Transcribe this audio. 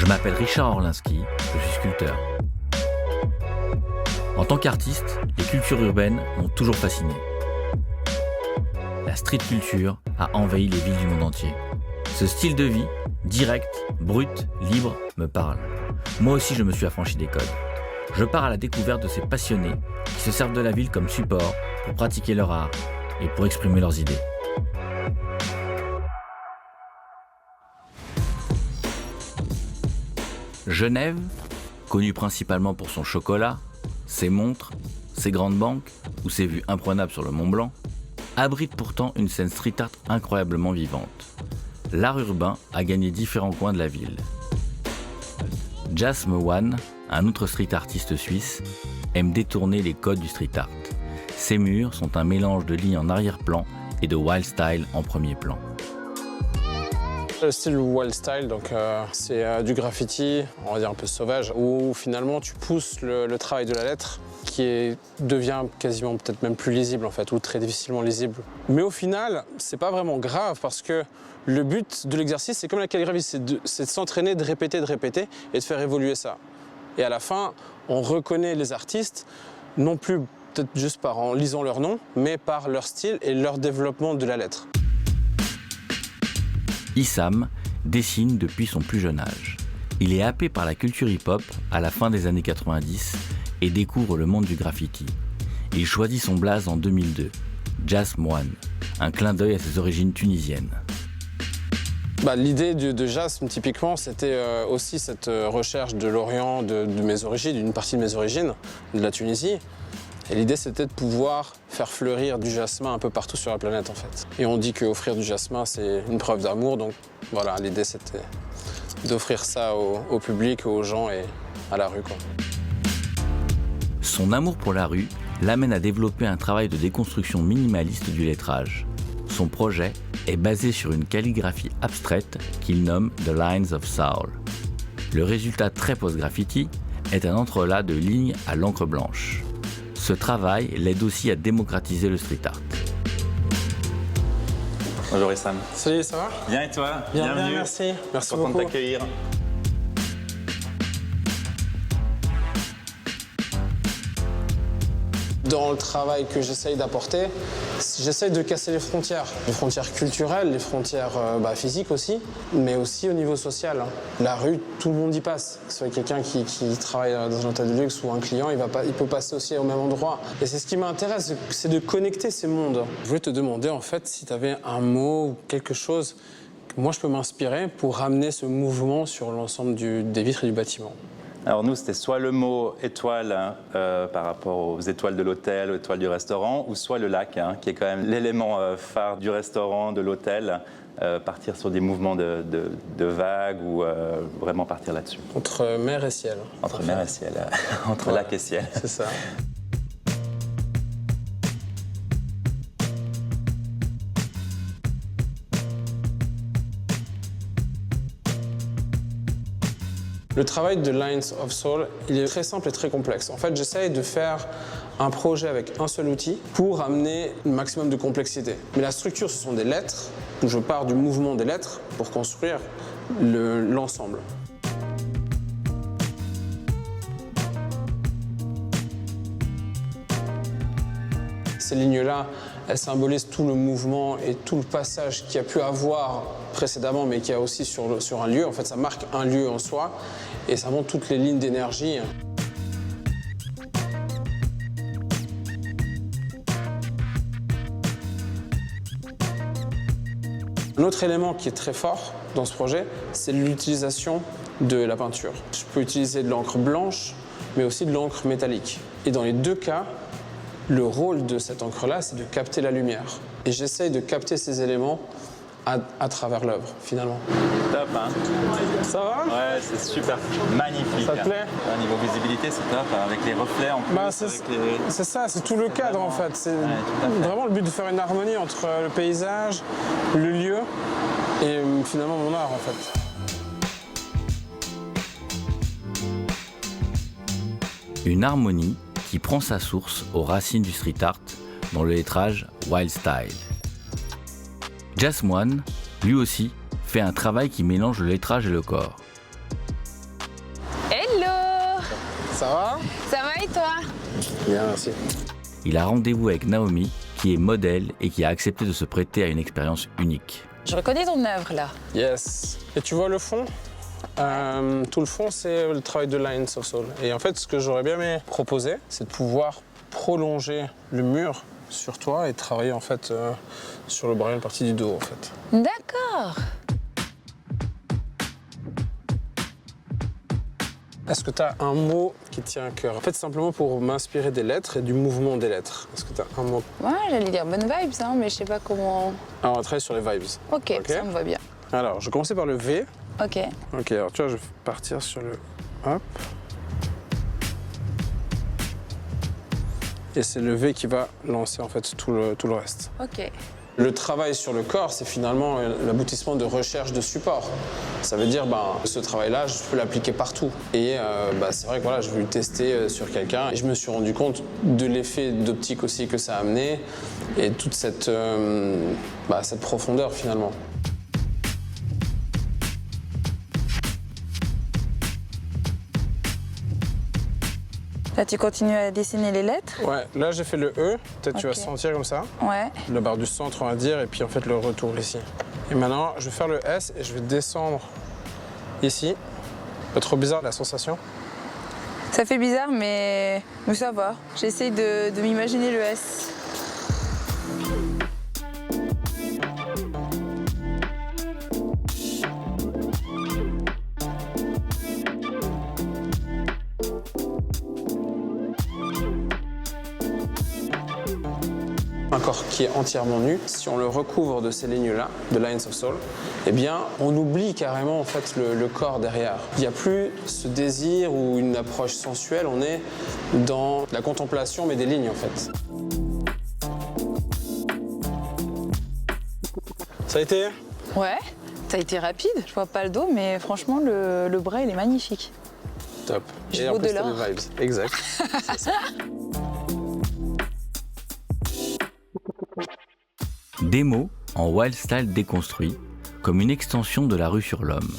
Je m'appelle Richard Orlinski, je suis sculpteur. En tant qu'artiste, les cultures urbaines m'ont toujours fasciné. La street culture a envahi les villes du monde entier. Ce style de vie, direct, brut, libre, me parle. Moi aussi, je me suis affranchi des codes. Je pars à la découverte de ces passionnés qui se servent de la ville comme support pour pratiquer leur art et pour exprimer leurs idées. Genève, connue principalement pour son chocolat, ses montres, ses grandes banques ou ses vues imprenables sur le Mont Blanc, abrite pourtant une scène street art incroyablement vivante. L'art urbain a gagné différents coins de la ville. Jas Mewan, un autre street artiste suisse, aime détourner les codes du street art. Ses murs sont un mélange de lignes en arrière-plan et de wild style en premier plan. Le style wild style, c'est du graffiti, on va dire un peu sauvage, où finalement tu pousses le travail de la lettre qui devient quasiment peut-être même plus lisible en fait, ou très difficilement lisible. Mais au final, c'est pas vraiment grave parce que le but de l'exercice, c'est comme la calligraphie, c'est de s'entraîner, de répéter et de faire évoluer ça. Et à la fin, on reconnaît les artistes, non plus peut-être juste en lisant leur nom, mais par leur style et leur développement de la lettre. Issam dessine depuis son plus jeune âge. Il est happé par la culture hip-hop à la fin des années 90 et découvre le monde du graffiti. Il choisit son blaze en 2002, Jas Mewan, un clin d'œil à ses origines tunisiennes. L'idée de Jas, typiquement, c'était aussi cette recherche de l'Orient, de mes origines, d'une partie de mes origines, de la Tunisie. Et l'idée, c'était de pouvoir faire fleurir du jasmin un peu partout sur la planète, en fait. Et on dit qu'offrir du jasmin, c'est une preuve d'amour. Donc voilà, l'idée, c'était d'offrir ça au public, aux gens et à la rue, quoi. Son amour pour la rue l'amène à développer un travail de déconstruction minimaliste du lettrage. Son projet est basé sur une calligraphie abstraite qu'il nomme The Lines of Soul. Le résultat très post-graffiti est un entrelac de lignes à l'encre blanche. Ce travail l'aide aussi à démocratiser le street art. Bonjour Issam. Salut, ça va? Bien et toi? Bien, bienvenue. merci. Merci Content beaucoup. de t'accueillir. Dans le travail que j'essaye d'apporter, j'essaye de casser les frontières culturelles, les frontières physiques aussi, mais aussi au niveau social. La rue, tout le monde y passe. Que ce soit quelqu'un qui travaille dans un hôtel de luxe ou un client, il peut passer aussi au même endroit. Et c'est ce qui m'intéresse, c'est de connecter ces mondes. Je voulais te demander en fait si tu avais un mot ou quelque chose que moi je peux m'inspirer pour ramener ce mouvement sur l'ensemble des vitres et du bâtiment. Alors nous, c'était soit le mot étoile par rapport aux étoiles de l'hôtel, aux étoiles du restaurant, ou soit le lac, qui est quand même l'élément phare du restaurant, de l'hôtel. Partir sur des mouvements de vagues ou vraiment partir là-dessus. Entre mer et ciel. Entre mer et ciel, entre lac et ciel. C'est ça. Le travail de Lines of Soul, il est très simple et très complexe. En fait, j'essaye de faire un projet avec un seul outil pour amener le maximum de complexité. Mais la structure, ce sont des lettres. Je pars du mouvement des lettres pour construire l'ensemble. Ces lignes-là, elles symbolisent tout le mouvement et tout le passage qu'il y a pu avoir précédemment, mais qu'il y a aussi sur un lieu. En fait, ça marque un lieu en soi et ça montre toutes les lignes d'énergie. Un autre élément qui est très fort dans ce projet, c'est l'utilisation de la peinture. Je peux utiliser de l'encre blanche, mais aussi de l'encre métallique. Et dans les deux cas, le rôle de cette encre-là, c'est de capter la lumière. Et j'essaye de capter ces éléments à travers l'œuvre, finalement. Top, hein? Ça va? Ouais, c'est super magnifique. Ça te plaît? Au niveau visibilité, c'est top, avec les reflets en plus. C'est ça, c'est tout le cadre en fait. C'est vraiment le but de faire une harmonie entre le paysage, le lieu et finalement mon art en fait. Une harmonie qui prend sa source aux racines du street art dans le lettrage wild style. Jas Mewan, lui aussi, fait un travail qui mélange le lettrage et le corps. Ça va? Ça va et toi? Bien, merci. Il a rendez-vous avec Naomi, qui est modèle et qui a accepté de se prêter à une expérience unique. Je reconnais ton œuvre là. Yes. Et tu vois le fond? Tout le fond, c'est le travail de Lines of Soul. Et en fait, ce que j'aurais bien aimé proposer, c'est de pouvoir prolonger le mur sur toi et travailler en fait sur le bras, une partie du dos en fait. D'accord. Est-ce que tu as un mot qui te tient à cœur? En fait, simplement pour m'inspirer des lettres et du mouvement des lettres. Est-ce que tu as un mot? Ouais, j'allais dire bonne vibes, hein, mais je sais pas comment. Alors, on va travailler sur les vibes. Ok, ça me va bien. Alors, je vais commencer par le V. Ok. Ok, alors tu vois, je vais partir sur le hop. Et c'est le V qui va lancer en fait tout le reste. Ok. Le travail sur le corps, c'est finalement l'aboutissement de recherche de support. Ça veut dire, ce travail-là, je peux l'appliquer partout. Et c'est vrai que voilà, je vais le tester sur quelqu'un. Et je me suis rendu compte de l'effet d'optique aussi que ça a amené et toute cette profondeur finalement. Là, tu continues à dessiner les lettres? Ouais, là j'ai fait le E. Peut-être tu vas Ok. sentir comme ça. Ouais. Le barre du centre, on va dire, et puis en fait le retour ici. Et maintenant, je vais faire le S et je vais descendre ici. Pas trop bizarre la sensation? Ça fait bizarre, mais ça va. J'essaye de m'imaginer le S. Un corps qui est entièrement nu, si on le recouvre de ces lignes-là, de Lines of Soul, eh bien, on oublie carrément en fait le corps derrière. Il n'y a plus ce désir ou une approche sensuelle, on est dans la contemplation mais des lignes en fait. Ça a été? Ouais, ça a été rapide. Je vois pas le dos, mais franchement, le bras, il est magnifique. Top. Je Et en vaux plus, de t'as l'or. les vibes. Exact. C'est ça. Démo en wild style déconstruit, comme une extension de la rue sur l'homme.